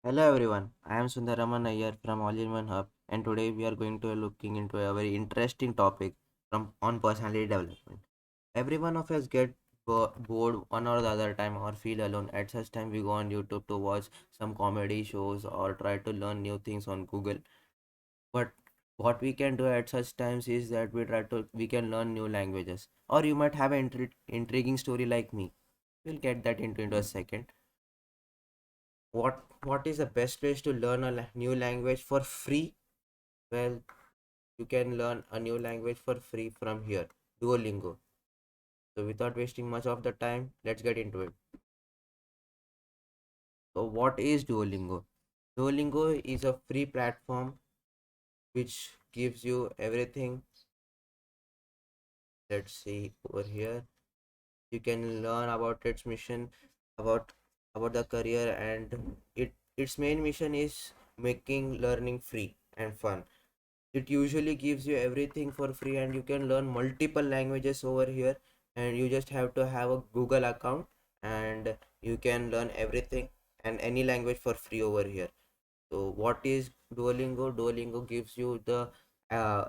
Hello everyone, I am Sundaraman Iyer from Allin1hub and today we are going to looking into a very interesting topic from on personality development. Every one of us get bored one or the other time or feel alone. At such time we go on YouTube to watch some comedy shows or try to learn new things on Google. But what we can do at such times is that we can learn new languages. Or you might have an intriguing story like me. We'll get that into a second. What is the best place to learn a new language for free? Well, you can learn a new language for free from here, Duolingo. So without wasting much of the time, let's get into it. So what is Duolingo? Duolingo is a free platform which gives you everything. Let's see over here. You can learn about its mission, about about the career, and its main mission is making learning free and fun. It usually gives you everything for free and you can learn multiple languages over here, and you just have to have a Google account and you can learn everything and any language for free over here. So what is Duolingo? Duolingo gives you the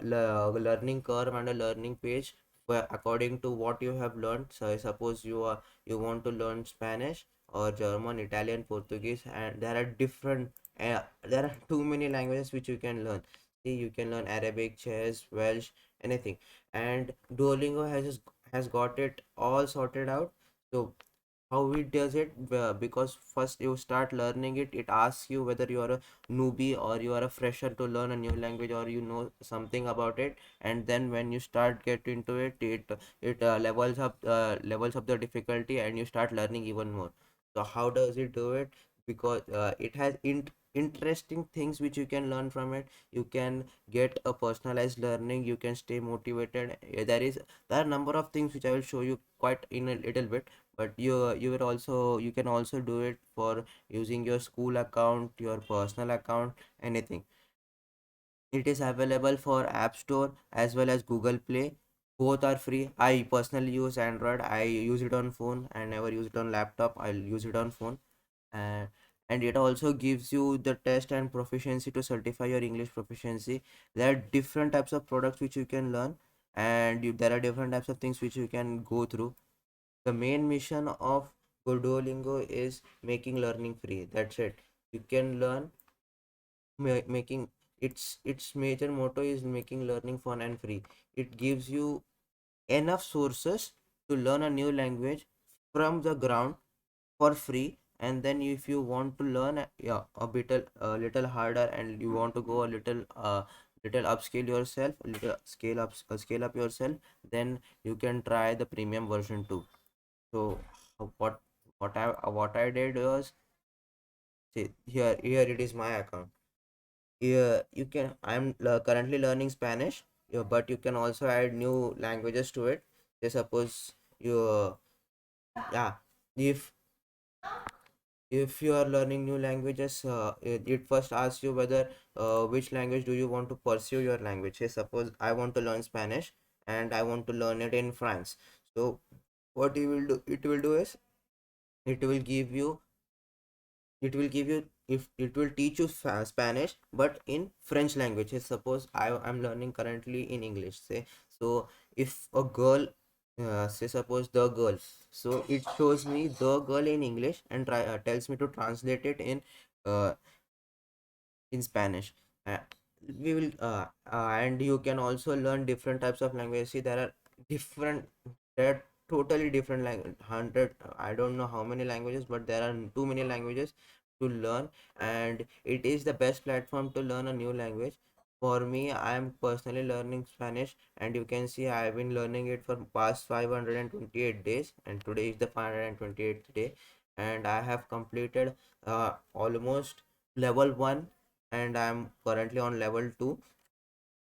learning curve and a learning page where according to what you have learned. So suppose you want to learn Spanish or German, Italian, Portuguese, and there are too many languages which you can learn. See, you can learn Arabic, Chess, Welsh, anything. And Duolingo has got it all sorted out. So how it does it, because first you start learning it asks you whether you are a newbie or you are a fresher to learn a new language or you know something about it, and then when you start get into it levels up the difficulty and you start learning even more. So how does it do it? Because it has interesting things which you can learn from it. You can get a personalized learning, you can stay motivated. There are a number of things which I will show you quite in a little bit, but you can also do it for using your school account, your personal account, anything. It is available for App Store as well as Google Play. Both are free. I personally use Android. I use it on phone. I never use it on laptop. I'll use it on phone. uh, and it also gives you the test and proficiency to certify your English proficiency. There are different types of products which you can learn, and there are different types of things which you can go through. The main mission of Duolingo is making learning free. That's it. You can learn making its major motto is making learning fun and free. It gives you enough sources to learn a new language from the ground for free, and then if you want to learn a little harder and you want to go a little upscale yourself, a little scale up yourself, then you can try the premium version too. So what I did was, see, here it is my account. Here you can currently learning Spanish, yeah, but you can also add new languages to it. Say suppose you yeah if you are learning new languages, it first asks you whether which language do you want to pursue your language. Say suppose I want to learn Spanish and I want to learn it in France. So what it will do is it will give you it will give you if it will teach you Spanish but in French language. Suppose I'm learning currently in English, say. So if a girl, say suppose the girl, so it shows me the girl in English and tells me to translate it uh, in Spanish. uh, we will and you can also learn different types of language. See, different there are totally different language, 100, I don't know how many languages, but there are too many languages to learn, and it is the best platform to learn a new language. For me, I am personally learning Spanish, and you can see I have been learning it for past 528 days, and today is the 528th day, and I have completed almost level 1, and I'm currently on level 2.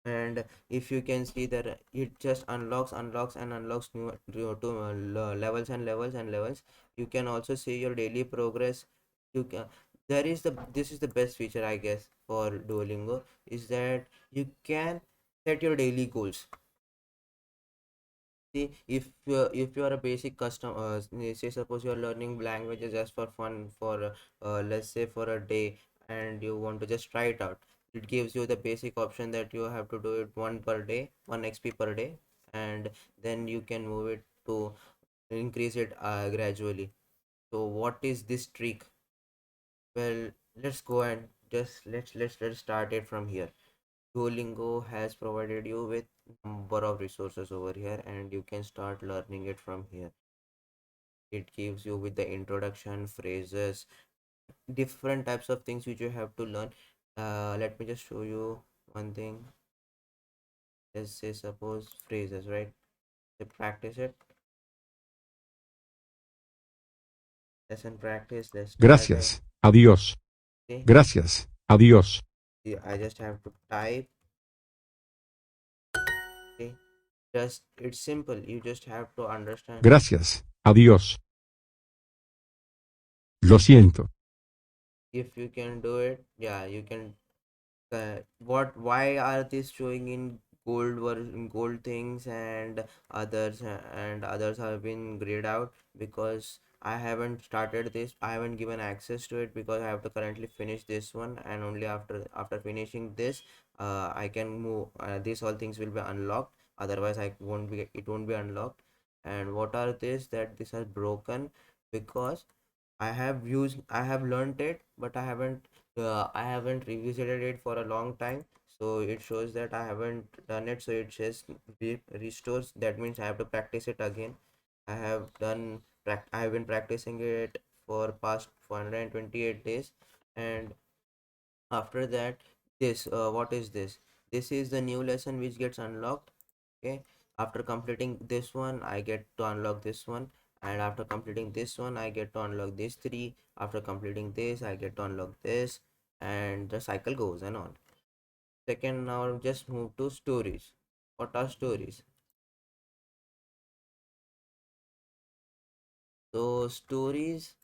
And if you can see that it just unlocks new levels and levels and levels. You can also see your daily progress. You can there is the This is the best feature, I guess, for Duolingo, is that you can set your daily goals. See, if you are a basic say suppose you are learning languages just for fun, for let's say for a day, and you want to just try it out, it gives you the basic option that you have to do it one per day, 1 XP per day, and then you can move it to increase it gradually. So what is this trick? Well, let's go and just let's start it from here. Duolingo has provided you with number of resources over here, and you can start learning it from here. It gives you with the introduction, phrases, different types of things which you have to learn. Let me just show you one thing. Let's say suppose phrases, right? To practice it. Lesson practice. Let's start it. Gracias. Adiós. Okay. Gracias. Adiós. Yeah, I just have to type. Okay. Just it's simple. You just have to understand. Gracias. Adiós. Lo siento. If you can do it, yeah, you can. What? Why are these showing in gold things, and others have been grayed out? Because I haven't started this. I haven't given access to it because I have to currently finish this one, and only after finishing this, I can move. These all things will be unlocked. Otherwise, I won't be. It won't be unlocked. And what are this? That this has broken because I have learned it, but I haven't revisited it for a long time. So it shows that I haven't done it. So it says restores. That means I have to practice it again. I have been practicing it for past 428 days, and after that, this what is this? This is the new lesson which gets unlocked. Okay, after completing this one I get to unlock this one, and after completing this one I get to unlock these three. After completing this I get to unlock this, and the cycle goes and on. Second, now just move to stories. What are stories? So stories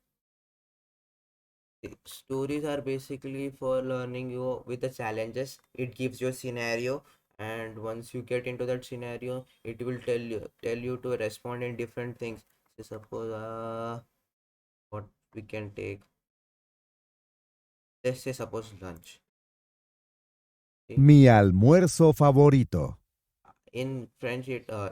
are basically for learning you with the challenges. It gives you a scenario, and once you get into that scenario it will tell you to respond in different things. So suppose what we can take, let's say suppose lunch. See, Mi almuerzo favorito. in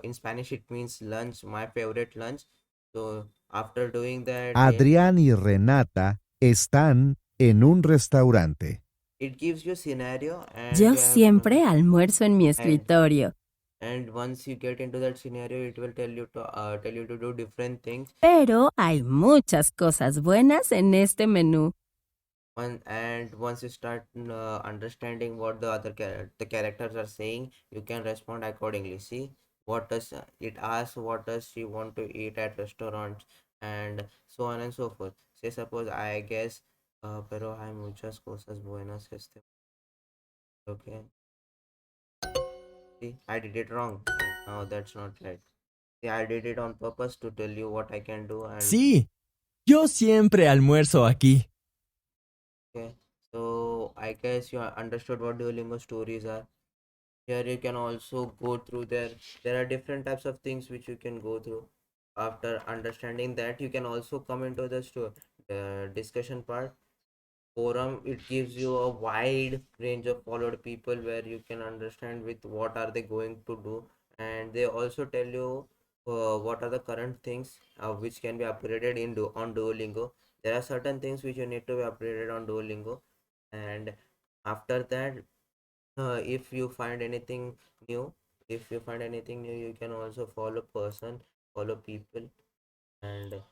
in Spanish it means lunch, my favorite lunch. So after doing that, Adrián y Renata están en un restaurante. it gives you a scenario, and Yo you have to siempre almuerzo en mi and escritorio, once you get into that scenario it will tell you to do different things. pero hay muchas cosas buenas en este menú. Once you start understanding what the characters are saying, you can respond accordingly. See, what does it asks, what does she want to eat at restaurants, and so on and so forth. Say suppose I guess, pero hay muchas cosas buenas este. Okay, see, I did it wrong. No, that's not right. See, I did it on purpose to tell you what I can do. And Sí, yo siempre almuerzo aquí. okay, so I guess you understood what Duolingo stories are. Here you can also go through there are different types of things which you can go through. After understanding that, you can also come into the discussion part. Forum, it gives you a wide range of followed people where you can understand with what are they going to do, and they also tell you what are the current things which can be upgraded on Duolingo. There are certain things which you need to be upgraded on Duolingo, and after that, if you find anything new, you can also follow people, and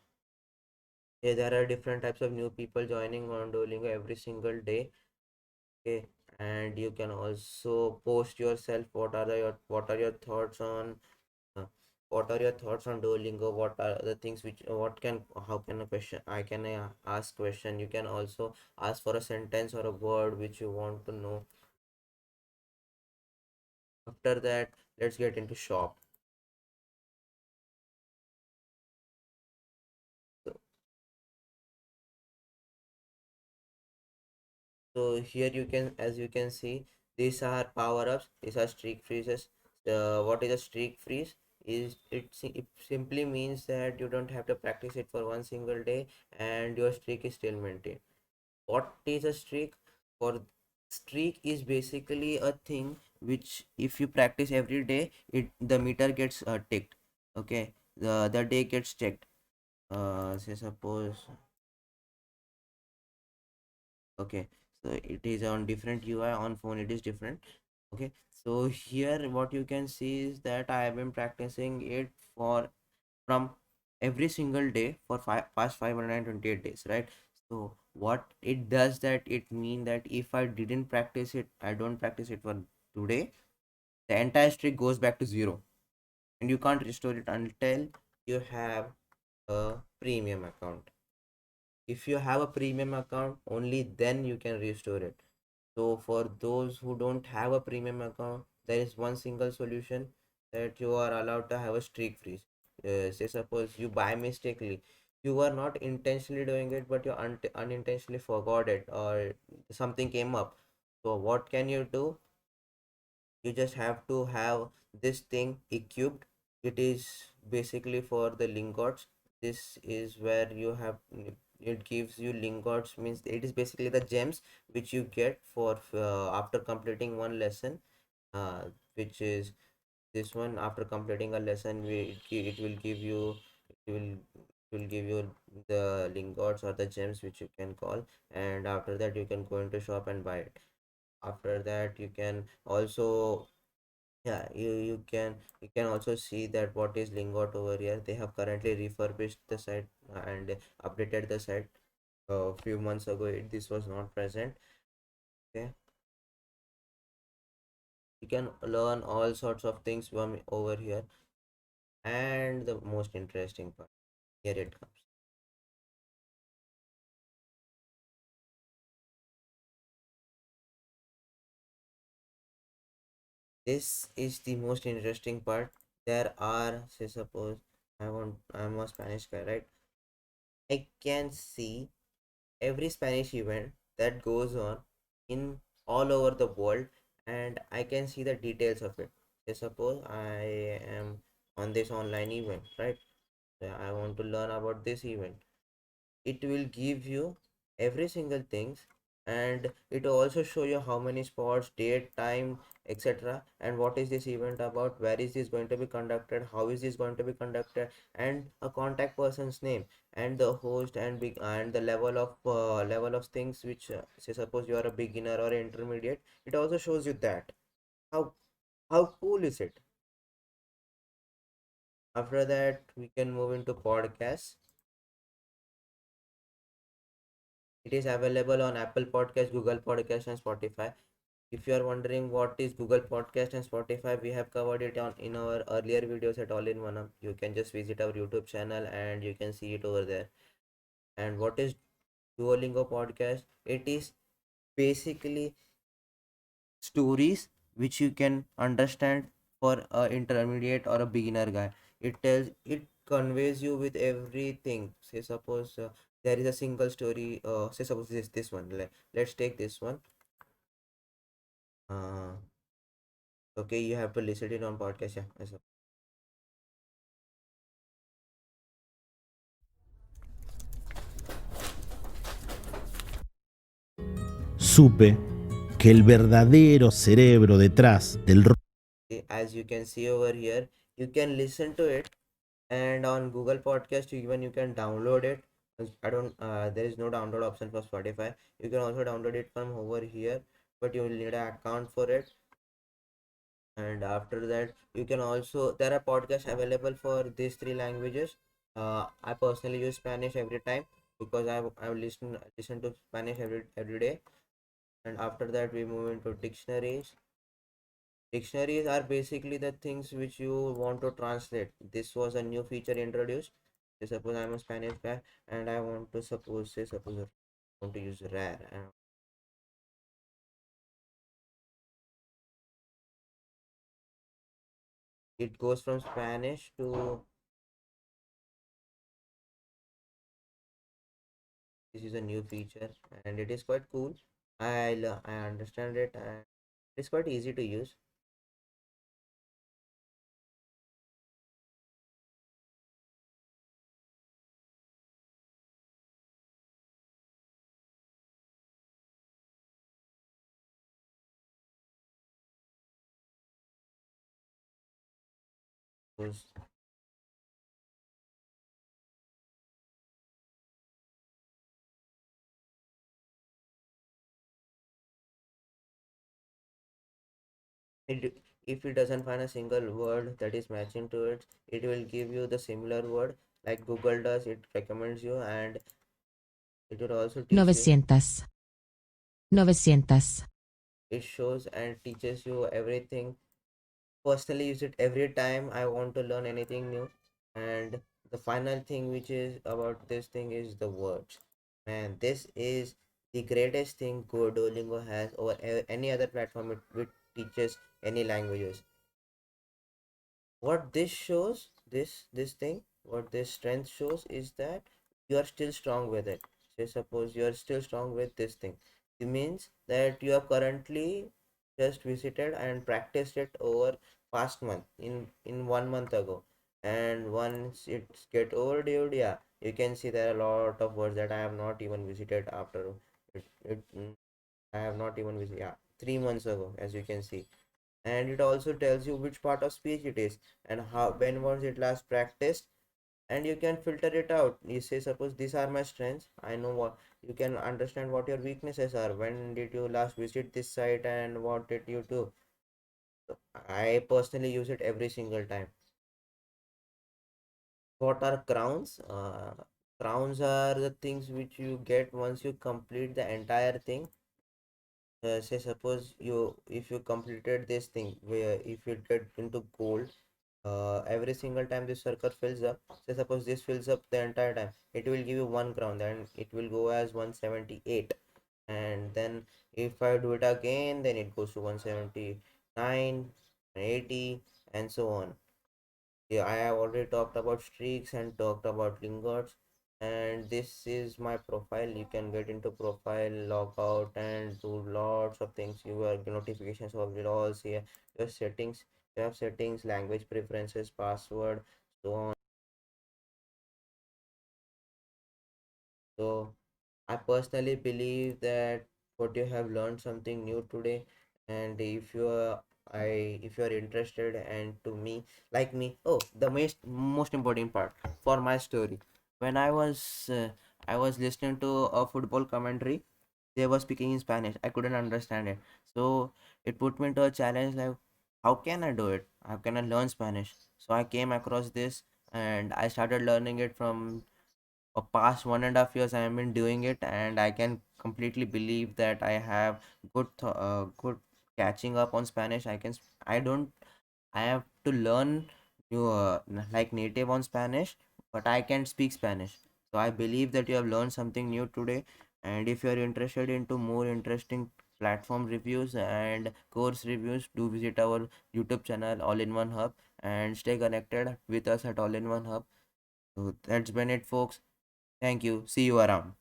yeah, there are different types of new people joining on Duolingo every single day. Okay, and you can also post yourself. What are your thoughts on uh, what are your thoughts on Duolingo? What are the things which what can how can a question I can ask question. You can also ask for a sentence or a word which you want to know. After that, let's get into shop. So, so here you can, as you can see, these are power ups. These are streak freezes. What is a streak freeze? It simply means that you don't have to practice it for one single day, and your streak is still maintained. What is a streak? For streak is basically a thing which if you practice every day, it the meter gets ticked. Okay, the day gets checked. Say suppose, okay, so it is on different UI. On phone it is different. Okay, so here what you can see is that I have been practicing it for from every single day for past 528 days, right? So what it does, that it mean that if I didn't practice it, I don't practice it for today, the entire streak goes back to zero, and you can't restore it until you have a premium account. If you have a premium account, only then you can restore it. So for those who don't have a premium account, there is one single solution, that you are allowed to have a streak freeze. Say suppose you by mistakenly, you were not intentionally doing it, but you unintentionally forgot it, or something came up. So what can you do? You just have to have this thing equipped. It is basically for the lingots. This is where you have, it gives you lingots, means it is basically the gems which you get for after completing one lesson, uh, which is this one. After completing a lesson, it will give you, it will it will give you the lingots or the gems which you can call, and after that you can go into shop and buy it. After that you can also, yeah, you can also see that what is lingot over here. They have currently refurbished the site and updated the site. A few months ago this was not present. Okay, you can learn all sorts of things from over here, and the most interesting part, here it comes. This is the most interesting part. There are, say suppose I'm a Spanish guy, right? I can see every Spanish event that goes on in all over the world, and I can see the details of it. Say suppose I am on this online event, right? So I want to learn about this event. It will give you every single things, and it will also show you how many spots, date, time, etc., and what is this event about, where is this going to be conducted, how is this going to be conducted, and a contact person's name, and the host, and big, and the level of things which, say suppose you are a beginner or intermediate, it also shows you that. How how cool is it? After that we can move into podcasts. It is available on Apple Podcast, Google Podcast, and Spotify. If you are wondering what is Google Podcast and Spotify, we have covered it on in our earlier videos at All-in-One. You can just visit our YouTube channel and you can see it over there. And what is Duolingo Podcast? It is basically stories which you can understand for a intermediate or a beginner guy. It conveys you with everything. Say suppose there is a single story. Say suppose this one. Let's take this one. Uh, okay, you have to listen it on podcast. Yeah, Supe que el verdadero cerebro detrás del as you can see over here, you can listen to it, and on Google Podcast even you can download it. I don't there is no download option for Spotify. You can also download it from over here, but you will need an account for it. And after that you can also, there are podcasts available for these three languages. I personally use Spanish every time, because I listen to Spanish every day. And after that we move into dictionaries. Dictionaries are basically the things which you want to translate. This was a new feature introduced. Say suppose I'm a Spanish guy and I want to suppose I want to use rare, and it goes from Spanish to, this is a new feature and it is quite cool. I understand it, and it's quite easy to use. Suppose it, if it doesn't find a single word that is matching to it, it will give you the similar word like Google does. It recommends you, and it will also teach you. 900, 900, It shows and teaches you everything. Personally use it every time I want to learn anything new. And the final thing which is about this thing is the words. Man, this is the greatest thing Duolingo has over any other platform which teaches any languages. What this shows, this thing, what this strength shows is that you are still strong with it. Say suppose you are still strong with this thing, it means that you have currently just visited and practiced it over past month in 1 month ago, and once it's get overdue, yeah, you can see there are a lot of words that I have not even visited after I have not even visited, yeah, 3 months ago, as you can see. And it also tells you which part of speech it is and how when was it last practiced, and you can filter it out. You say suppose these are my strengths, I know what you can understand what your weaknesses are, when did you last visit this site and what did you do. So I personally use it every single time. What are crowns? Crowns are the things which you get once you complete the entire thing. Say suppose you, if you completed this thing where if you get into gold, every single time this circle fills up, say suppose this fills up the entire time, it will give you 1 crown, then it will go as 178. And then if I do it again, then it goes to 179, 80, and so on. Yeah, I have already talked about streaks and talked about lingots, and this is my profile. You can get into profile, log out, and do lots of things. You have notifications of it all. See your settings. You have settings, language preferences, password, so on. So I personally believe that what you have learned something new today, and if you are interested and to me like me, oh, the most important part for my story, when I was listening to a football commentary, they were speaking in Spanish. I couldn't understand it, so it put me into a challenge like, how can I do it? How can I learn Spanish? So I came across this and I started learning it from past 1.5 years. I have been doing it, and I can completely believe that I have good catching up on Spanish. I don't, I have to learn like native on Spanish, but I can speak Spanish. So I believe that you have learned something new today. And if you are interested into more interesting platform reviews and course reviews, do visit our YouTube channel All-in-One Hub and stay connected with us at All-in-One Hub. So that's been it, folks. Thank you. See you around.